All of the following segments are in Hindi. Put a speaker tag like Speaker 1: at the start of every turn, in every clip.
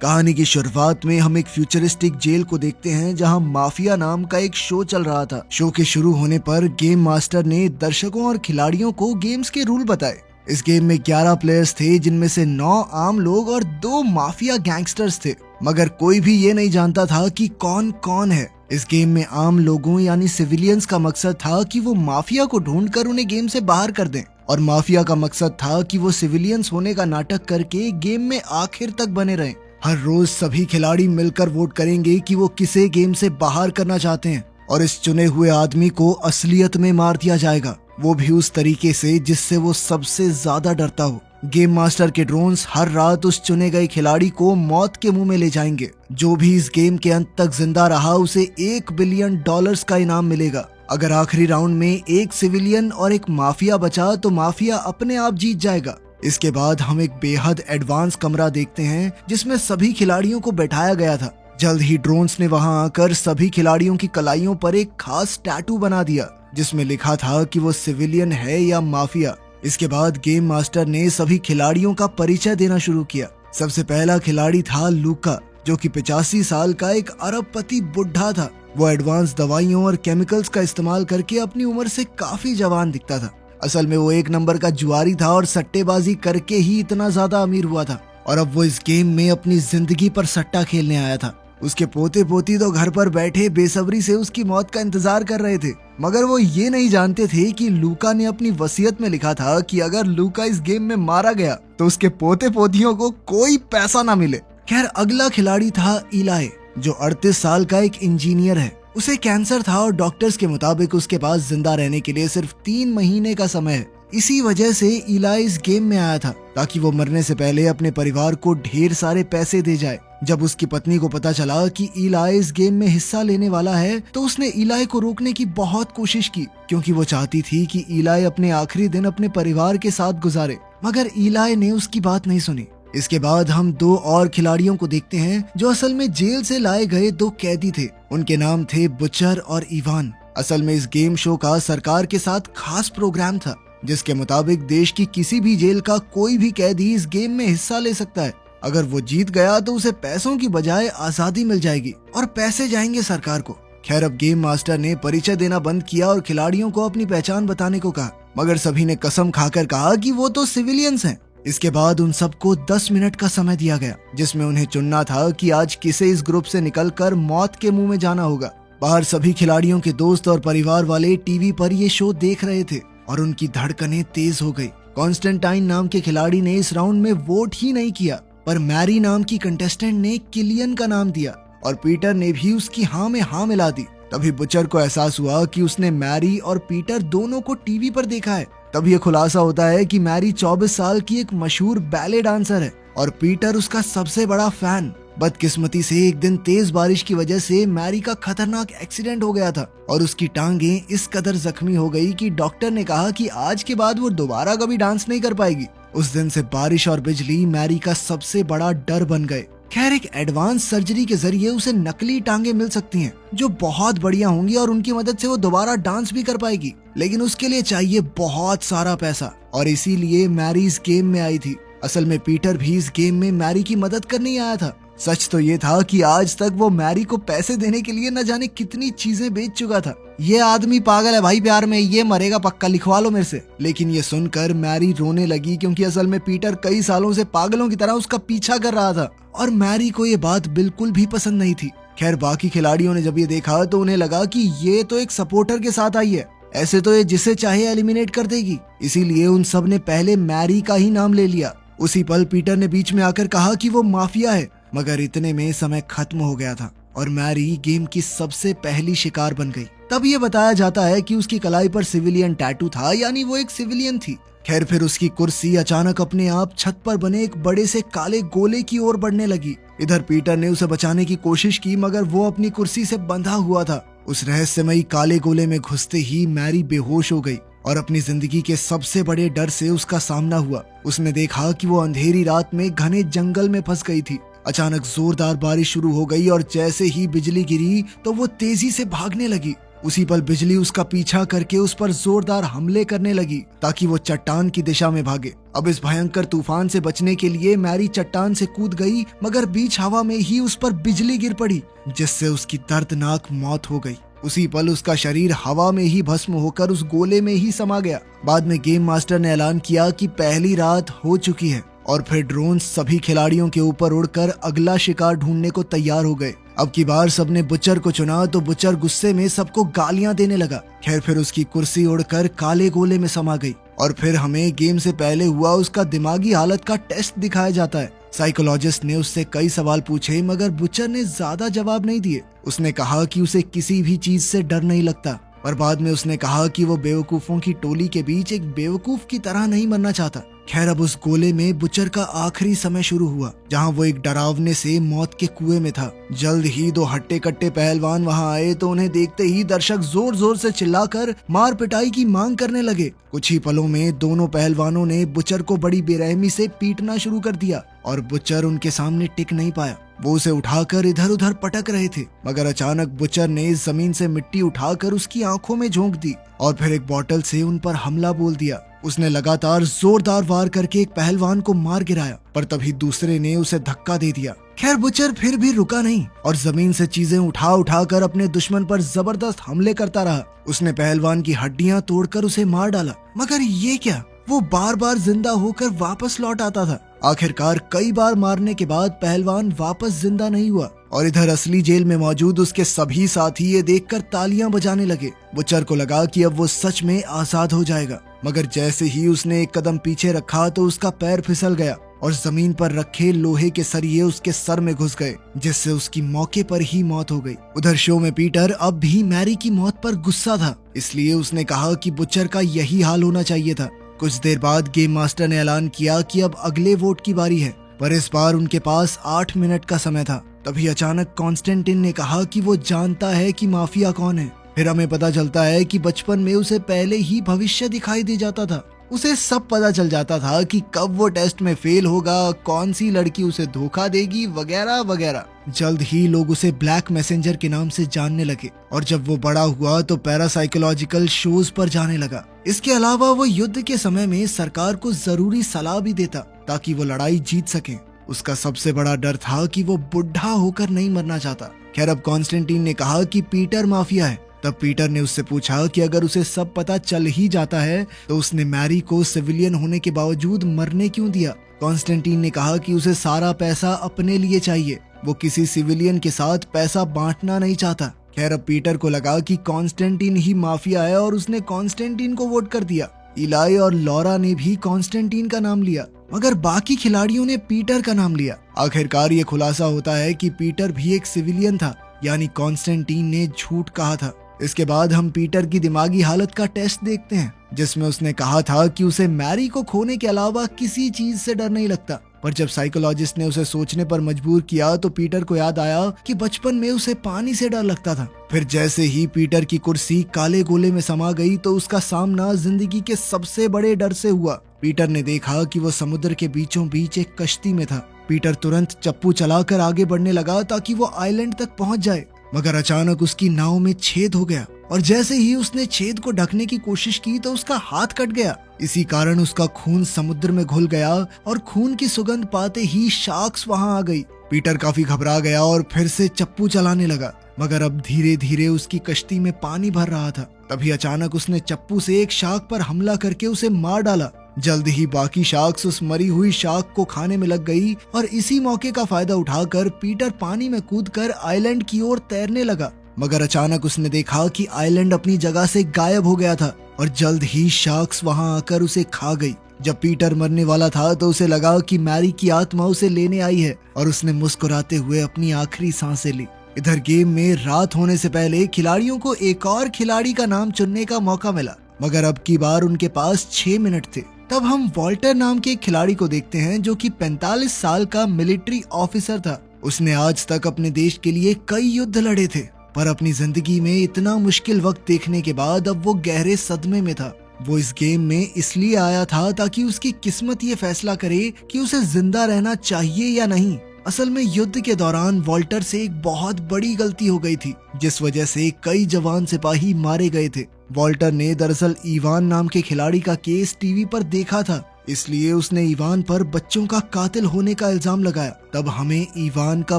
Speaker 1: कहानी की शुरुआत में हम एक फ्यूचरिस्टिक जेल को देखते हैं जहां माफिया नाम का एक शो चल रहा था। शो के शुरू होने पर गेम मास्टर ने दर्शकों और खिलाड़ियों को गेम्स के रूल बताए। इस गेम में 11 प्लेयर्स थे, जिनमें से 9 आम लोग और 2 माफिया गैंगस्टर्स थे, मगर कोई भी ये नहीं जानता था कि कौन कौन है। इस गेम में आम लोगों यानी सिविलियंस का मकसद था कि वो माफिया को ढूंढकर उन्हें गेम से बाहर कर दें, और माफिया का मकसद था कि वो सिविलियंस होने का नाटक करके गेम में आखिर तक बने रहें। हर रोज सभी खिलाड़ी मिलकर वोट करेंगे कि वो किसे गेम से बाहर करना चाहते हैं, और इस चुने हुए आदमी को असलियत में मार दिया जाएगा, वो भी उस तरीके से जिससे वो सबसे ज्यादा डरता हो। गेम मास्टर के ड्रोन्स हर रात उस चुने गए खिलाड़ी को मौत के मुंह में ले जाएंगे। जो भी इस गेम के अंत तक जिंदा रहा उसे $1 बिलियन का इनाम मिलेगा। अगर आखिरी राउंड में एक सिविलियन और एक माफिया बचा तो माफिया अपने आप जीत जाएगा। इसके बाद हम एक बेहद एडवांस कमरा देखते हैं जिसमें सभी खिलाड़ियों को बैठाया गया था। जल्द ही ड्रोन्स ने वहां आकर सभी खिलाड़ियों की कलाइयों पर एक खास टैटू बना दिया जिसमें लिखा था कि वो सिविलियन है या माफिया। इसके बाद गेम मास्टर ने सभी खिलाड़ियों का परिचय देना शुरू किया। सबसे पहला खिलाड़ी था लूका, जो कि 85 साल का एक अरबपति बुढ़ा था। वो एडवांस दवाइयों और केमिकल्स का इस्तेमाल करके अपनी उम्र से काफी जवान दिखता था। असल में वो 1 नंबर का जुआरी था और सट्टेबाजी करके ही इतना ज्यादा अमीर हुआ था, और अब वो इस गेम में अपनी जिंदगी पर सट्टा खेलने आया था। उसके पोते पोती तो घर पर बैठे बेसब्री से उसकी मौत का इंतजार कर रहे थे, मगर वो ये नहीं जानते थे कि लूका ने अपनी वसीयत में लिखा था कि अगर लूका इस गेम में मारा गया तो उसके पोते पोतियों को कोई पैसा ना मिले। खैर, अगला खिलाड़ी था इलाय, जो 38 साल का एक इंजीनियर है। उसे कैंसर था और डॉक्टर्स के मुताबिक उसके पास जिंदा रहने के लिए सिर्फ 3 महीने का समय है। इसी वजह से इलाय इस गेम में आया था ताकि वो मरने से पहले अपने परिवार को ढेर सारे पैसे दे जाए। जब उसकी पत्नी को पता चला कि इलाय इस गेम में हिस्सा लेने वाला है तो उसने इलाय को रोकने की बहुत कोशिश की, क्योंकि वो चाहती थी कि इलाय अपने आखिरी दिन अपने परिवार के साथ गुजारे, मगर इलाय ने उसकी बात नहीं सुनी। इसके बाद हम 2 और खिलाड़ियों को देखते हैं जो असल में जेल से लाए गए 2 कैदी थे। उनके नाम थे बुचर और इवान। असल में इस गेम शो का सरकार के साथ खास प्रोग्राम था जिसके मुताबिक देश की किसी भी जेल का कोई भी कैदी इस गेम में हिस्सा ले सकता है। अगर वो जीत गया तो उसे पैसों की बजाय आजादी मिल जाएगी और पैसे जाएंगे सरकार को। खैर, अब गेम मास्टर ने परिचय देना बंद किया और खिलाड़ियों को अपनी पहचान बताने को कहा, मगर सभी ने कसम खाकर कहा कि वो तो सिविलियंस हैं। इसके बाद उन सबको 10 मिनट का समय दिया गया जिसमें उन्हें चुनना था कि आज किसे इस ग्रुप से निकलकर मौत के मुंह में जाना होगा। बाहर सभी खिलाड़ियों के दोस्त और परिवार वाले टीवी पर ये शो देख रहे थे और उनकी धड़कनें तेज हो गई। कॉन्स्टेंटाइन नाम के खिलाड़ी ने इस राउंड में वोट ही नहीं किया, पर मैरी नाम की कंटेस्टेंट ने किलियन का नाम दिया और पीटर ने भी उसकी हाँ में हाँ मिला दी। तभी बुचर को एहसास हुआ कि उसने मैरी और पीटर दोनों को टीवी पर देखा है। तब ये खुलासा होता है कि मैरी 24 साल की एक मशहूर बैले डांसर है और पीटर उसका सबसे बड़ा फैन। बदकिस्मती से एक दिन तेज बारिश की वजह से मैरी का खतरनाक एक्सीडेंट हो गया था और उसकी टांगें इस कदर जख्मी हो गई कि डॉक्टर ने कहा कि आज के बाद वो दोबारा कभी डांस नहीं कर पाएगी। उस दिन से बारिश और बिजली मैरी का सबसे बड़ा डर बन गए। खैर, एक एडवांस सर्जरी के जरिए उसे नकली टांगे मिल सकती हैं जो बहुत बढ़िया होंगी और उनकी मदद से वो दोबारा डांस भी कर पाएगी, लेकिन उसके लिए चाहिए बहुत सारा पैसा, और इसीलिए मैरी इस गेम में आई थी। असल में पीटर भी इस गेम में मैरी की मदद करने ही आया था। सच तो ये था कि आज तक वो मैरी को पैसे देने के लिए न जाने कितनी चीजें बेच चुका था। ये आदमी पागल है भाई प्यार में, ये मरेगा पक्का, लिखवा लो मेरे से। लेकिन ये सुनकर मैरी रोने लगी, क्योंकि असल में पीटर कई सालों से पागलों की तरह उसका पीछा कर रहा था और मैरी को ये बात बिल्कुल भी पसंद नहीं थी। खैर, बाकी खिलाड़ियों ने जब ये देखा तो उन्हें लगा कि ये तो एक सपोर्टर के साथ आई है, ऐसे तो ये जिसे चाहे एलिमिनेट कर देगी। इसीलिए उन सब ने पहले मैरी का ही नाम ले लिया। उसी पल पीटर ने बीच में आकर कहा कि वो माफिया है, मगर इतने में समय खत्म हो गया था और मैरी गेम की सबसे पहली शिकार बन गई। तब ये बताया जाता है कि उसकी कलाई पर सिविलियन टैटू था, यानी वो एक सिविलियन थी। खैर, फिर उसकी कुर्सी अचानक अपने आप छत पर बने एक बड़े से काले गोले की ओर बढ़ने लगी। इधर पीटर ने उसे बचाने की कोशिश की, मगर वो अपनी कुर्सी से बंधा हुआ था। उस रहस्यमयी काले गोले में घुसते ही मैरी बेहोश हो गई और अपनी जिंदगी के सबसे बड़े डर से उसका सामना हुआ। उसने देखा कि वो अंधेरी रात में घने जंगल में फंस गई थी। अचानक जोरदार बारिश शुरू हो गई और जैसे ही बिजली गिरी तो वो तेजी से भागने लगी। उसी पल बिजली उसका पीछा करके उस पर जोरदार हमले करने लगी ताकि वो चट्टान की दिशा में भागे। अब इस भयंकर तूफान से बचने के लिए मैरी चट्टान से कूद गई, मगर बीच हवा में ही उस पर बिजली गिर पड़ी, जिससे उसकी दर्दनाक मौत हो गई। उसी पल उसका शरीर हवा में ही भस्म होकर उस गोले में ही समा गया। बाद में गेम मास्टर ने ऐलान किया कि पहली रात हो चुकी है और फिर ड्रोन सभी खिलाड़ियों के ऊपर उड़कर अगला शिकार ढूंढने को तैयार हो गए। अब की बार सबने बुचर को चुना तो बुचर गुस्से में सबको गालियां देने लगा। खैर फिर उसकी कुर्सी उड़कर काले गोले में समा गई और फिर हमें गेम से पहले हुआ उसका दिमागी हालत का टेस्ट दिखाया जाता है। साइकोलॉजिस्ट ने उससे कई सवाल पूछे, मगर बुचर ने ज्यादा जवाब नहीं दिए। उसने कहा कि उसे किसी भी चीज से डर नहीं लगता, पर बाद में उसने कहा कि वो बेवकूफों की टोली के बीच एक बेवकूफ की तरह नहीं मरना चाहता। खैर अब उस गोले में बुचर का आखिरी समय शुरू हुआ, जहां वो एक डरावने से मौत के कुएं में था। जल्द ही दो हट्टे कट्टे पहलवान वहां आए तो उन्हें देखते ही दर्शक जोर जोर से चिल्लाकर मार पिटाई की मांग करने लगे। कुछ ही पलों में दोनों पहलवानों ने बुचर को बड़ी बेरहमी से पीटना शुरू कर दिया और बुचर उनके सामने टिक नहीं पाया। वो उसे उठाकर इधर उधर पटक रहे थे, मगर अचानक बुचर ने जमीन से मिट्टी उठाकर उसकी आंखों में झोंक दी और फिर एक बोतल से उन पर हमला बोल दिया। उसने लगातार जोरदार वार करके एक पहलवान को मार गिराया, पर तभी दूसरे ने उसे धक्का दे दिया। खैर बुचर फिर भी रुका नहीं और जमीन से चीजें उठा उठा कर अपने दुश्मन पर जबरदस्त हमले करता रहा। उसने पहलवान की हड्डियां तोड़कर उसे मार डाला, मगर ये क्या, वो बार बार जिंदा होकर वापस लौट आता था। आखिरकार कई बार मारने के बाद पहलवान वापस जिंदा नहीं हुआ और इधर असली जेल में मौजूद उसके सभी साथी ये देखकर तालियां बजाने लगे। बुचर को लगा कि अब वो सच में आजाद हो जाएगा, मगर जैसे ही उसने एक कदम पीछे रखा तो उसका पैर फिसल गया और जमीन पर रखे लोहे के सरिये उसके सर में घुस गए, जिससे उसकी मौके पर ही मौत हो गई। उधर शो में पीटर अब भी मैरी की मौत पर गुस्सा था, इसलिए उसने कहा कि बुचर का यही हाल होना चाहिए था। कुछ देर बाद गेम मास्टर ने ऐलान किया कि अब अगले वोट की बारी है, पर इस बार उनके पास 8 मिनट का समय था। तभी अचानक कॉन्स्टेंटिन ने कहा कि वो जानता है कि माफिया कौन है। फिर हमें पता चलता है कि बचपन में उसे पहले ही भविष्य दिखाई दे जाता था। उसे सब पता चल जाता था कि कब वो टेस्ट में फेल होगा, कौन सी लड़की उसे धोखा देगी, वगैरह वगैरह। जल्द ही लोग उसे ब्लैक मैसेंजर के नाम से जानने लगे और जब वो बड़ा हुआ तो पैरासाइकोलॉजिकल शोज पर जाने लगा। इसके अलावा वो युद्ध के समय में सरकार को जरूरी सलाह भी देता ताकि वो लड़ाई जीत सके। उसका सबसे बड़ा डर था कि वो बुढ़ा होकर नहीं मरना चाहता। खैर अब कॉन्स्टेंटीन ने कहा कि पीटर माफिया है। तब पीटर ने उससे पूछा कि अगर उसे सब पता चल ही जाता है तो उसने मैरी को सिविलियन होने के बावजूद मरने क्यों दिया। कॉन्स्टेंटीन ने कहा कि उसे सारा पैसा अपने लिए चाहिए, वो किसी सिविलियन के साथ पैसा बांटना नहीं चाहता। खैर अब पीटर को लगा कि कॉन्स्टेंटीन ही माफिया है और उसने कॉन्स्टेंटीन को वोट कर दिया। इलाई और लॉरा ने भी कॉन्स्टेंटीन का नाम लिया, मगर बाकी खिलाड़ियों ने पीटर का नाम लिया। आखिरकार ये खुलासा होता है कि पीटर भी एक सिविलियन था, यानी कॉन्स्टेंटीन ने झूठ कहा था। इसके बाद हम पीटर की दिमागी हालत का टेस्ट देखते हैं, जिसमें उसने कहा था कि उसे मैरी को खोने के अलावा किसी चीज से डर नहीं लगता। पर जब साइकोलॉजिस्ट ने उसे सोचने पर मजबूर किया तो पीटर को याद आया कि बचपन में उसे पानी से डर लगता था। फिर जैसे ही पीटर की कुर्सी काले गोले में समा गई तो उसका सामना जिंदगी के सबसे बड़े डर से हुआ। पीटर ने देखा कि वो समुद्र के बीचों बीच एक कश्ती में था। पीटर तुरंत चप्पू चलाकर आगे बढ़ने लगा ताकि वो आइलैंड तक पहुंच जाए, मगर अचानक उसकी नाव में छेद हो गया और जैसे ही उसने छेद को ढकने की कोशिश की तो उसका हाथ कट गया। इसी कारण उसका खून समुद्र में घुल गया और खून की सुगंध पाते ही शार्क्स वहां आ गई। पीटर काफी घबरा गया और फिर से चप्पू चलाने लगा, मगर अब धीरे धीरे उसकी कश्ती में पानी भर रहा था। तभी अचानक उसने चप्पू से एक शार्क पर हमला करके उसे मार डाला। जल्द ही बाकी शार्क्स उस मरी हुई शार्क को खाने में लग गई और इसी मौके का फायदा उठाकर पीटर पानी में कूदकर आइलैंड की ओर तैरने लगा। मगर अचानक उसने देखा कि आइलैंड अपनी जगह से गायब हो गया था और जल्द ही शार्क्स वहां आकर उसे खा गई। जब पीटर मरने वाला था तो उसे लगा कि मैरी की आत्मा उसे लेने आई है और उसने मुस्कुराते हुए अपनी आखिरी सांसें ली। इधर गेम में रात होने से पहले खिलाड़ियों को एक और खिलाड़ी का नाम चुनने का मौका मिला, मगर अब की बार उनके पास 6 मिनट थे। तब हम वॉल्टर नाम के एक खिलाड़ी को देखते हैं जो कि 45 साल का मिलिट्री ऑफिसर था। उसने आज तक अपने देश के लिए कई युद्ध लड़े थे, पर अपनी जिंदगी में इतना मुश्किल वक्त देखने के बाद अब वो गहरे सदमे में था। वो इस गेम में इसलिए आया था ताकि उसकी किस्मत ये फैसला करे कि उसे जिंदा रहना चाहिए या नहीं। असल में युद्ध के दौरान वॉल्टर से एक बहुत बड़ी गलती हो गई थी, जिस वजह से कई जवान सिपाही मारे गए थे। वॉल्टर ने दरअसल इवान नाम के खिलाड़ी का केस टीवी पर देखा था, इसलिए उसने इवान पर बच्चों का कातिल होने का इल्जाम लगाया। तब हमें इवान का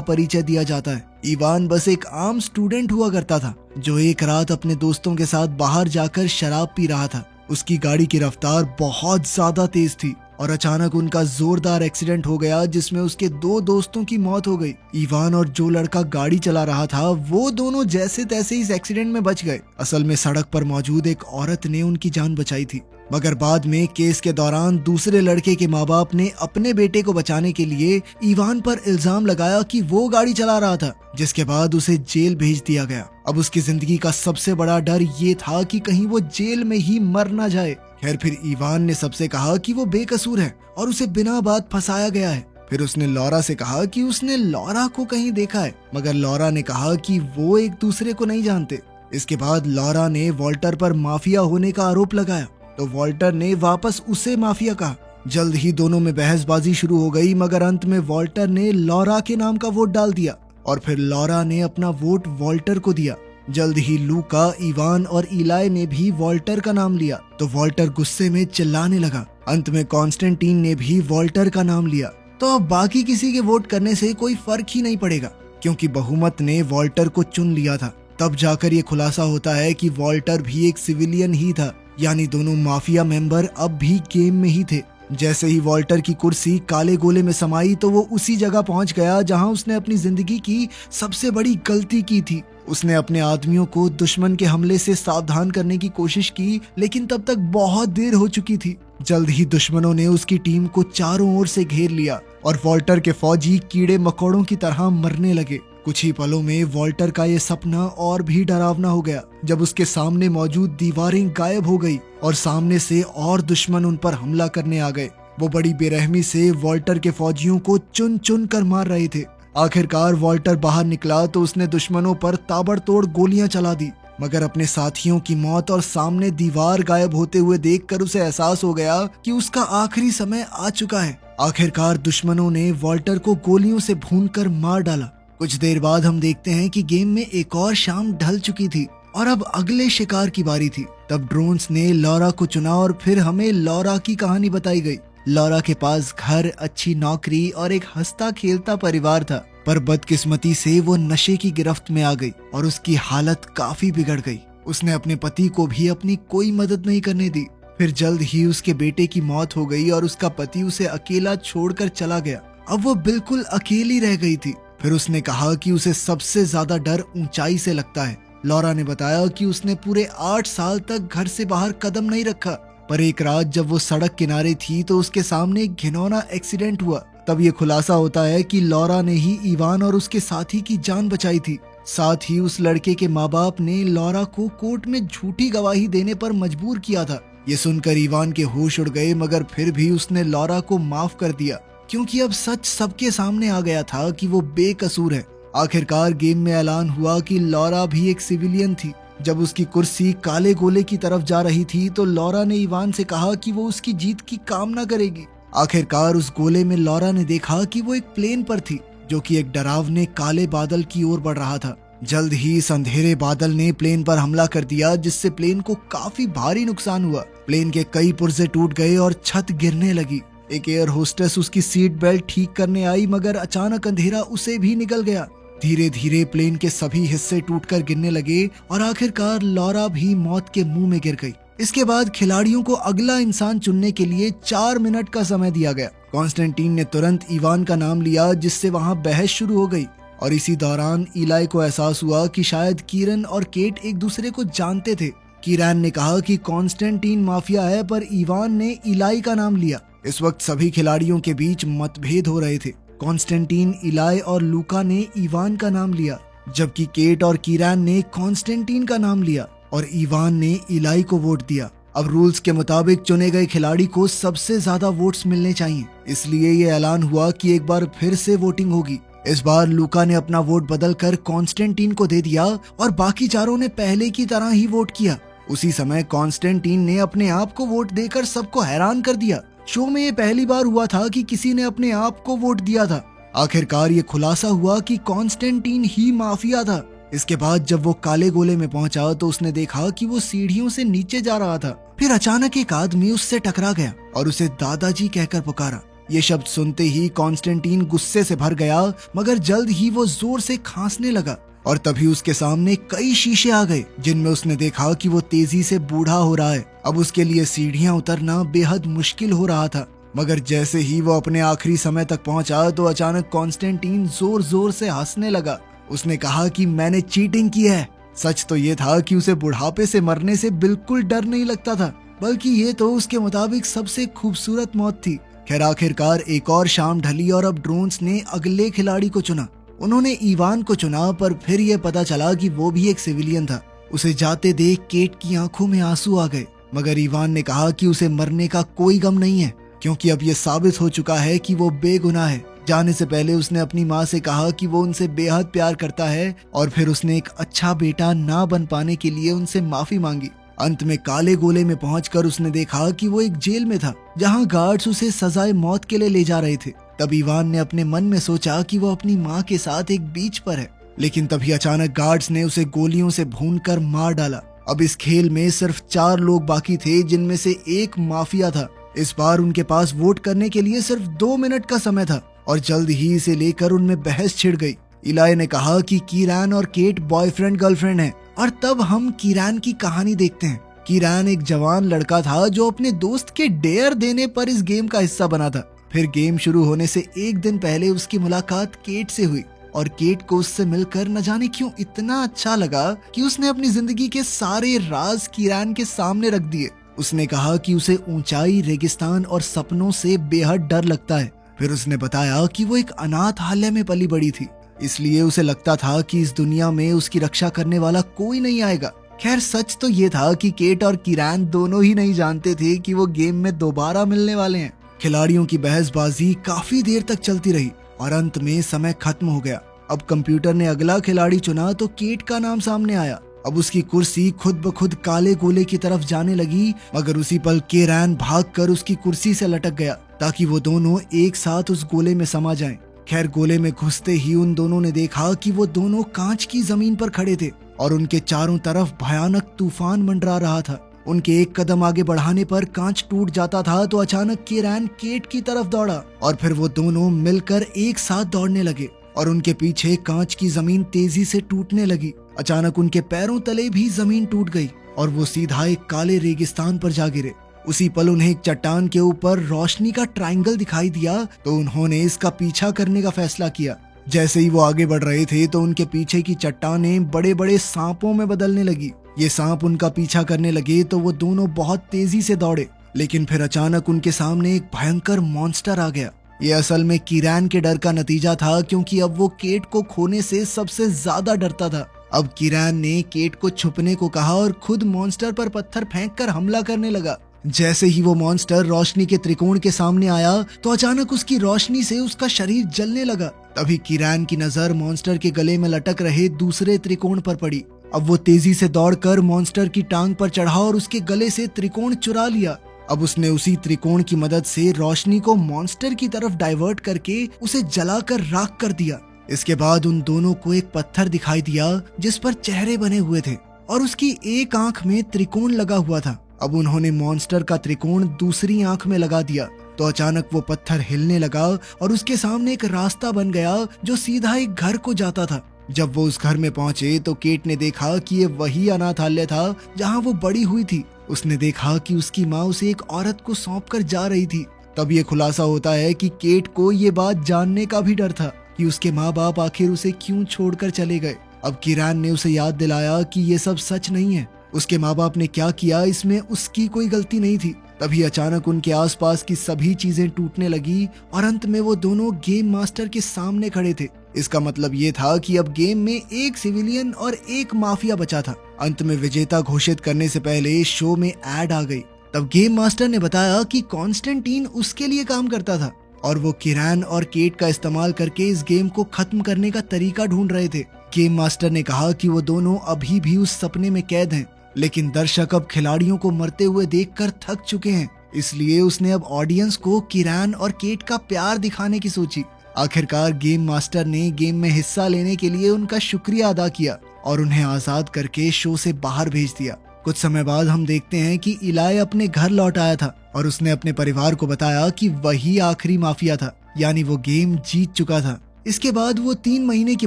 Speaker 1: परिचय दिया जाता है। इवान बस एक आम स्टूडेंट हुआ करता था, जो एक रात अपने दोस्तों के साथ बाहर जाकर शराब पी रहा था। उसकी गाड़ी की रफ्तार बहुत ज्यादा तेज थी और अचानक उनका जोरदार एक्सीडेंट हो गया, जिसमें उसके 2 दोस्तों की मौत हो गई। इवान और जो लड़का गाड़ी चला रहा था वो दोनों जैसे तैसे इस एक्सीडेंट में बच गए। असल में सड़क पर मौजूद एक औरत ने उनकी जान बचाई थी, मगर बाद में केस के दौरान दूसरे लड़के के माँ बाप ने अपने बेटे को बचाने के लिए इवान पर इल्जाम लगाया कि वो गाड़ी चला रहा था, जिसके बाद उसे जेल भेज दिया गया। अब उसकी जिंदगी का सबसे बड़ा डर ये था कि कहीं वो जेल में ही मर ना जाए। खैर, फिर इवान ने सबसे कहा कि वो बेकसूर है और उसे बिना बात फंसाया गया है। फिर उसने लॉरा से कहा कि उसने लॉरा को कहीं देखा है, मगर लॉरा ने कहा कि वो एक दूसरे को नहीं जानते। इसके बाद लॉरा ने वॉल्टर पर माफिया होने का आरोप लगाया, तो वॉल्टर ने वापस उसे माफिया कहा। जल्द ही दोनों में बहसबाजी शुरू हो गई, मगर अंत में वॉल्टर ने लॉरा के नाम का वोट डाल दिया और फिर लॉरा ने अपना वोट वॉल्टर को दिया। जल्द ही लूका, इवान और इलाई ने भी वॉल्टर का नाम लिया, तो वॉल्टर गुस्से में चिल्लाने लगा। अंत में कॉन्स्टेंटीन ने भी वॉल्टर का नाम लिया। तो अब बाकी किसी के वोट करने से कोई फर्क ही नहीं पड़ेगा, क्योंकि बहुमत ने वॉल्टर को चुन लिया था। तब जाकर ये खुलासा होता है कि वॉल्टर भी एक सिविलियन ही था, यानी दोनों माफिया मेंबर अब भी गेम में ही थे। जैसे ही वॉल्टर की कुर्सी काले गोले में समाई, तो वो उसी जगह पहुंच गया जहां उसने अपनी जिंदगी की सबसे बड़ी गलती की थी। उसने अपने आदमियों को दुश्मन के हमले से सावधान करने की कोशिश की, लेकिन तब तक बहुत देर हो चुकी थी। जल्द ही दुश्मनों ने उसकी टीम को चारों ओर से घेर लिया और वॉल्टर के फौजी कीड़े मकोड़ों की तरह मरने लगे। कुछ ही पलों में वॉल्टर का ये सपना और भी डरावना हो गया, जब उसके सामने मौजूद दीवारें गायब हो गई और सामने से और दुश्मन उन पर हमला करने आ गए। वो बड़ी बेरहमी से वॉल्टर के फौजियों को चुन चुन कर मार रहे थे। आखिरकार वॉल्टर बाहर निकला तो उसने दुश्मनों पर ताबड़तोड़ गोलियां चला दी, मगर अपने साथियों की मौत और सामने दीवार गायब होते हुए देखकर उसे एहसास हो गया कि उसका आखिरी समय आ चुका है। आखिरकार दुश्मनों ने वॉल्टर को गोलियों से भूनकर मार डाला। कुछ देर बाद हम देखते हैं कि गेम में एक और शाम ढल चुकी थी और अब अगले शिकार की बारी थी। तब ड्रोन्स ने लॉरा को चुना और फिर हमें लॉरा की कहानी बताई गई। लॉरा के पास घर, अच्छी नौकरी और एक हंसता खेलता परिवार था, पर बदकिस्मती से वो नशे की गिरफ्त में आ गई और उसकी हालत काफी बिगड़ गई। उसने अपने पति को भी अपनी कोई मदद नहीं करने दी। फिर जल्द ही उसके बेटे की मौत हो गई और उसका पति उसे अकेला छोड़कर चला गया। अब वो बिल्कुल अकेली रह गई थी। फिर उसने कहा कि उसे सबसे ज्यादा डर ऊंचाई से लगता है। लॉरा ने बताया कि उसने पूरे 8 साल तक घर से बाहर कदम नहीं रखा, पर एक रात जब वो सड़क किनारे थी तो उसके सामने एक घिनौना एक्सीडेंट हुआ। तब ये खुलासा होता है कि लॉरा ने ही इवान और उसके साथी की जान बचाई थी। साथ ही उस लड़के के माँ बाप ने लॉरा को कोर्ट में झूठी गवाही देने पर मजबूर किया था। ये सुनकर इवान के होश उड़ गए, मगर फिर भी उसने लॉरा को माफ कर दिया, क्योंकि अब सच सबके सामने आ गया था कि वो बेकसूर है। आखिरकार गेम में ऐलान हुआ कि लॉरा भी एक सिविलियन थी। जब उसकी कुर्सी काले गोले की तरफ जा रही थी तो लॉरा ने इवान से कहा कि वो उसकी जीत की कामना करेगी। आखिरकार उस गोले में लॉरा ने देखा कि वो एक प्लेन पर थी, जो कि एक डरावने काले बादल की ओर बढ़ रहा था। जल्द ही इस अंधेरे बादल ने प्लेन पर हमला कर दिया, जिससे प्लेन को काफी भारी नुकसान हुआ। प्लेन के कई पुर्जे टूट गए और छत गिरने लगी। एक एयर होस्टेस उसकी सीट बेल्ट ठीक करने आई, मगर अचानक अंधेरा उसे भी निकल गया। धीरे धीरे प्लेन के सभी हिस्से टूटकर गिरने लगे और आखिरकार लॉरा भी मौत के मुंह में गिर गई। इसके बाद खिलाड़ियों को अगला इंसान चुनने के लिए 4 मिनट का समय दिया गया। कॉन्स्टेंटीन ने तुरंत इवान का नाम लिया, जिससे वहां बहस शुरू हो गई और इसी दौरान इलाई को एहसास हुआ कि शायद कीरन और केट एक दूसरे को जानते थे। कीरन ने कहा कि कॉन्स्टेंटीन माफिया है, पर इवान ने इलाई का नाम लिया। इस वक्त सभी खिलाड़ियों के बीच मतभेद हो रहे थे। कॉन्स्टेंटीन, इलाई और लूका ने इवान का नाम लिया, जबकि केट और कीरन ने कॉन्स्टेंटीन का नाम लिया और इवान ने इलाई को वोट दिया। अब रूल्स के मुताबिक चुने गए खिलाड़ी को सबसे ज्यादा वोट्स मिलने चाहिए, इसलिए ये ऐलान हुआ कि एक बार फिर से वोटिंग होगी। इस बार लूका ने अपना वोट बदलकर कॉन्स्टेंटीन को दे दिया और बाकी चारों ने पहले की तरह ही वोट किया। उसी समय कॉन्स्टेंटीन ने अपने आप को वोट देकर सबको हैरान कर दिया। शो में ये पहली बार हुआ था कि किसी ने अपने आप को वोट दिया था। आखिरकार ये खुलासा हुआ कि कॉन्स्टेंटीन ही माफिया था। इसके बाद जब वो काले गोले में पहुंचा तो उसने देखा कि वो सीढ़ियों से नीचे जा रहा था। फिर अचानक एक आदमी उससे टकरा गया और उसे दादाजी कहकर पुकारा। ये शब्द सुनते ही कॉन्स्टेंटीन गुस्से से भर गया, मगर जल्द ही वो जोर से खांसने लगा और तभी उसके सामने कई शीशे आ गए जिनमें उसने देखा कि वो तेजी से बूढ़ा हो रहा है। अब उसके लिए सीढ़ियां उतरना बेहद मुश्किल हो रहा था। मगर जैसे ही वो अपने आखिरी समय तक पहुंचा तो अचानक कॉन्स्टेंटीन जोर जोर से हंसने लगा। उसने कहा कि मैंने चीटिंग की है। सच तो ये था कि उसे बुढ़ापे से मरने से बिल्कुल डर नहीं लगता था, बल्कि ये तो उसके मुताबिक सबसे खूबसूरत मौत थी। खैर आखिरकार एक और शाम ढली और अब ड्रोन्स ने अगले खिलाड़ी को चुना। उन्होंने इवान को चुना, पर फिर ये पता चला कि वो भी एक सिविलियन था। उसे जाते देख केट की आंखों में आंसू आ गए, मगर इवान ने कहा कि उसे मरने का कोई गम नहीं है, क्योंकि अब ये साबित हो चुका है कि वो बेगुनाह है। जाने से पहले उसने अपनी माँ से कहा कि वो उनसे बेहद प्यार करता है और फिर उसने एक अच्छा बेटा ना बन पाने के लिए उनसे माफी मांगी। अंत में काले गोले में पहुंचकर उसने देखा कि वो एक जेल में था, जहां गार्ड्स उसे सजाए मौत के लिए ले जा रहे थे। तब इवान ने अपने मन में सोचा कि वो अपनी माँ के साथ एक बीच पर है, लेकिन तभी अचानक गार्ड्स ने उसे गोलियों से भूनकर मार डाला। अब इस खेल में सिर्फ 4 लोग बाकी थे, जिनमें से एक माफिया था। इस बार उनके पास वोट करने के लिए सिर्फ 2 मिनट का समय था और जल्द ही इसे लेकर उनमें बहस छिड़ गई। इलाई ने कहा कि कीरान और केट बॉयफ्रेंड गर्लफ्रेंड हैं, और तब हम कीरान की कहानी देखते हैं। कीरान एक जवान लड़का था जो अपने दोस्त के डेयर देने पर इस गेम का हिस्सा बना था। फिर गेम शुरू होने से एक दिन पहले उसकी मुलाकात केट से हुई और केट को उससे मिलकर न जाने क्यों इतना अच्छा लगा कि उसने अपनी जिंदगी के सारे राज कीरान के सामने रख दिए। उसने कहा कि उसे ऊंचाई, रेगिस्तान और सपनों से बेहद डर लगता है। फिर उसने बताया कि वो एक अनाथालय में पली बड़ी थी, इसलिए उसे लगता था कि इस दुनिया में उसकी रक्षा करने वाला कोई नहीं आएगा। खैर सच तो ये था कि केट और कीरान दोनों ही नहीं जानते थे कि वो गेम में दोबारा मिलने वाले हैं। खिलाड़ियों की बहसबाजी काफी देर तक चलती रही और अंत में समय खत्म हो गया। अब कंप्यूटर ने अगला खिलाड़ी चुना तो केट का नाम सामने आया। अब उसकी कुर्सी खुद ब खुद काले गोले की तरफ जाने लगी, मगर उसी पल कीरान भागकर उसकी कुर्सी से लटक गया ताकि वो दोनों एक साथ उस गोले में समा जाएं। खैर गोले में घुसते ही उन दोनों ने देखा कि वो दोनों कांच की जमीन पर खड़े थे और उनके चारों तरफ भयानक तूफान मंडरा रहा था। उनके एक कदम आगे बढ़ाने पर कांच टूट जाता था तो अचानक कीरान केट की तरफ दौड़ा और फिर वो दोनों मिलकर एक साथ दौड़ने लगे और उनके पीछे कांच की जमीन तेजी से टूटने लगी। अचानक उनके पैरों तले भी जमीन टूट गई और वो सीधा एक काले रेगिस्तान पर जा गिरे। उसी पल उन्हें एक चट्टान के ऊपर रोशनी का ट्रायंगल दिखाई दिया तो उन्होंने इसका पीछा करने का फैसला किया। जैसे ही वो आगे बढ़ रहे थे तो उनके पीछे की चट्टानें बड़े बड़े सांपों में बदलने लगी। ये सांप उनका पीछा करने लगे तो वो दोनों बहुत तेजी से दौड़े, लेकिन फिर अचानक उनके सामने एक भयंकर मॉन्स्टर आ गया। ये असल में कीरान के डर का नतीजा था, क्योंकि अब वो केट को खोने से सबसे ज्यादा डरता था। अब कीरान ने केट को छुपने को कहा और खुद मॉन्स्टर पर पत्थर फेंककर हमला करने लगा। जैसे ही वो मॉन्स्टर रोशनी के त्रिकोण के सामने आया तो अचानक उसकी रोशनी से उसका शरीर जलने लगा। तभी कीरान की नजर मॉन्स्टर के गले में लटक रहे दूसरे त्रिकोण पर पड़ी। अब वो तेजी से दौड़कर मॉन्स्टर की टांग पर चढ़ा और उसके गले से त्रिकोण चुरा लिया। अब उसने उसी त्रिकोण की मदद से रोशनी को मॉन्स्टर की तरफ डाइवर्ट करके उसे जलाकर राख कर दिया। इसके बाद उन दोनों को एक पत्थर दिखाई दिया जिस पर चेहरे बने हुए थे और उसकी एक आंख में त्रिकोण लगा हुआ था। अब उन्होंने मॉन्स्टर का त्रिकोण दूसरी आंख में लगा दिया तो अचानक वो पत्थर हिलने लगा और उसके सामने एक रास्ता बन गया जो सीधा एक घर को जाता था। जब वो उस घर में पहुंचे तो केट ने देखा कि ये वही अनाथालय था जहां वो बड़ी हुई थी। उसने देखा कि उसकी माँ उसे एक औरत को सौंपकर जा रही थी। तब ये खुलासा होता है कि केट को ये बात जानने का भी डर था कि उसके माँ बाप आखिर उसे क्यों छोड़कर चले गए। अब कीरान ने उसे याद दिलाया कि ये सब सच नहीं है। उसके माँ बाप ने क्या किया इसमें उसकी कोई गलती नहीं थी। तभी अचानक उनके आसपास की सभी चीजें टूटने लगी और अंत में वो दोनों गेम मास्टर के सामने खड़े थे। इसका मतलब ये था कि अब गेम में एक सिविलियन और एक माफिया बचा था। अंत में विजेता घोषित करने से पहले शो में एड आ गई। तब गेम मास्टर ने बताया कि कॉन्स्टेंटीन उसके लिए काम करता था और वो कीरान और केट का इस्तेमाल करके इस गेम को खत्म करने का तरीका ढूंढ रहे थे। गेम मास्टर ने कहा कि वो दोनों अभी भी उस सपने में कैद हैं, लेकिन दर्शक अब खिलाड़ियों को मरते हुए देखकर थक चुके हैं, इसलिए उसने अब ऑडियंस को कीरान और केट का प्यार दिखाने की सोची। आखिरकार गेम मास्टर ने गेम में हिस्सा लेने के लिए उनका शुक्रिया अदा किया और उन्हें आजाद करके शो से बाहर भेज दिया। कुछ समय बाद हम देखते हैं कि इलाई अपने घर लौट आया था और उसने अपने परिवार को बताया कि वही आखिरी माफिया था, यानी वो गेम जीत चुका था। इसके बाद वो 3 महीने की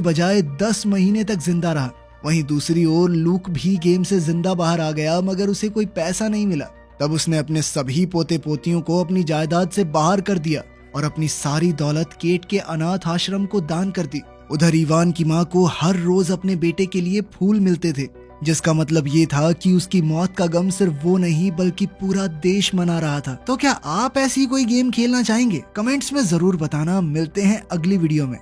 Speaker 1: बजाय 10 महीने तक जिंदा रहा। वहीं दूसरी ओर लूक भी गेम से जिंदा बाहर आ गया, मगर उसे कोई पैसा नहीं मिला। तब उसने अपने सभी पोते पोतियों को अपनी जायदाद से बाहर कर दिया और अपनी सारी दौलत केट के अनाथ आश्रम को दान कर दी। उधर इवान की माँ को हर रोज अपने बेटे के लिए फूल मिलते थे, जिसका मतलब ये था कि उसकी मौत का गम सिर्फ वो नहीं बल्कि पूरा देश मना रहा था। तो क्या आप ऐसी कोई गेम खेलना चाहेंगे? कमेंट्स में जरूर बताना। मिलते हैं अगली वीडियो में।